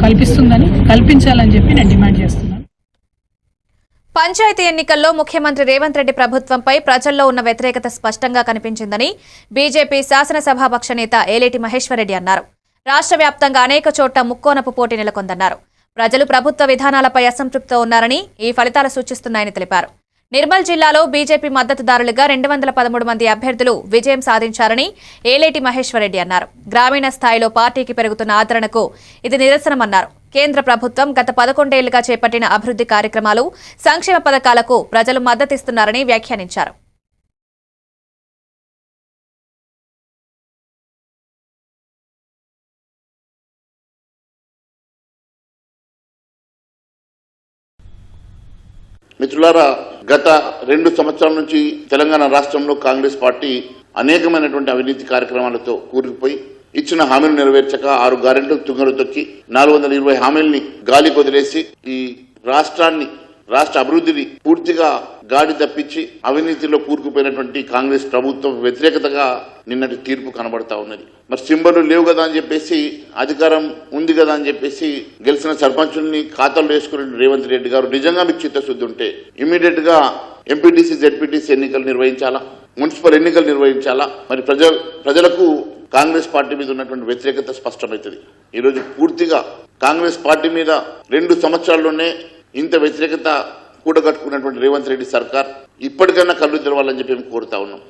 కల్పించాలని చెప్పి నేను డిమాండ్ చేస్తున్నాను. పంచాయతీ ఎన్నికల్లో ముఖ్యమంత్రి రేవంత్ రెడ్డి ప్రభుత్వంపై ప్రజల్లో ఉన్న వ్యతిరేకత స్పష్టంగా కనిపించిందని బీజేపీ శాసనసభాపక్ష నేత ఏలేటి మహేశ్వర్ రెడ్డి అన్నారు. రాష్ట్ర వ్యాప్తంగా అనేక చోట్ల ముక్కోనపు పోటీ నెలకొందన్నారు. ప్రజలు ప్రభుత్వ విధానాలపై అసంతృప్తితో ఉన్నారని ఈ ఫలితాలు సూచిస్తున్నాయని తెలిపారు. నిర్మల్ జిల్లాలో బీజేపీ మద్దతుదారులుగా 213 మంది అభ్యర్థులు విజయం సాధించారని ఏలేటి మహేశ్వర్ రెడ్డి అన్నారు. గ్రామీణ స్థాయిలో పార్టీకి పెరుగుతున్న ఆదరణకు ఇది నిదర్శనమన్నారు. కేంద్ర ప్రభుత్వం గత 11 ఏళ్లుగా చేపట్టిన అభివృద్ధి కార్యక్రమాలు, సంక్షేమ పథకాలకు ప్రజలు మద్దతిస్తున్నారని వ్యాఖ్యానించారు. మిత్రులారా, గత 2 సంవత్సరాల నుంచి తెలంగాణ రాష్ట్రంలో కాంగ్రెస్ పార్టీ అనేకమైనటువంటి అవినీతి కార్యక్రమాలతో కూరుకుపోయి ఇచ్చిన హామీలు నెరవేర్చక 6 గ్యారెంటీలు తుంగలు తొక్కి 420 హామీల్ని గాలి కొదిలేసి ఈ రాష్ట్ర అభివృద్ధిని పూర్తిగా గాడి తప్పించి అవినీతిలో కూరుకుపోయినటువంటి కాంగ్రెస్ ప్రభుత్వం వ్యతిరేకతగా నిన్నటి తీర్పు కనబడతా ఉన్నది. మరి సింబలు లేవు కదా అని చెప్పేసి, అధికారం ఉంది కదా అని చెప్పేసి గెలిచిన సర్పంచుల్ని ఖాతాలు వేసుకుని రేవంత్ రెడ్డి గారు నిజంగా మీకు చిత్తశుద్ధి ఉంటే ఇమ్మీడియట్ గా ఎంపీటీసీ జెడ్పీటీసీ ఎన్నికలు నిర్వహించాలా, మున్సిపల్ ఎన్నికలు నిర్వహించాలా. మరి ప్రజలకు కాంగ్రెస్ పార్టీ మీద ఉన్నటువంటి వ్యతిరేకత స్పష్టమవుతుంది. ఈరోజు పూర్తిగా కాంగ్రెస్ పార్టీ మీద 2 సంవత్సరాల్లోనే ఇంత వ్యతిరేకత కూడగట్టుకున్నటువంటి రేవంత్ రెడ్డి సర్కార్ ఇప్పటికైనా కళ్ళు తెరవాలని చెప్పి మేము కోరుతా ఉన్నాం.